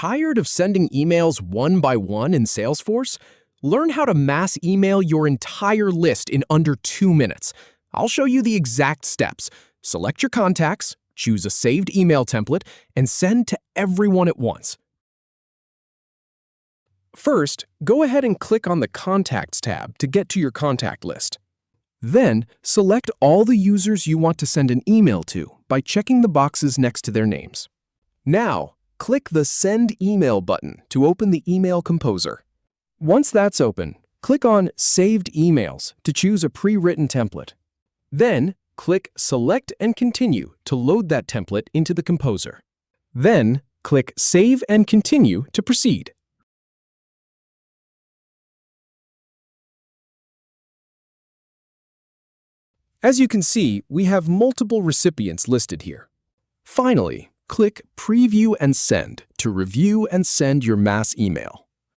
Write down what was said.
Tired of sending emails one by one in Salesforce? Learn how to mass email your entire list in under 2 minutes. I'll show you the exact steps. Select your contacts, choose a saved email template, and send to everyone at once. First, go ahead and click on the Contacts tab to get to your contact list. Then, select all the users you want to send an email to by checking the boxes next to their names. Now, click the Send Email button to open the Email Composer. Once that's open, click on Saved Emails to choose a pre-written template. Then, click Select and Continue to load that template into the Composer. Then, click Save and Continue to proceed. As you can see, we have multiple recipients listed here. Finally, click Preview and Send to review and send your mass email.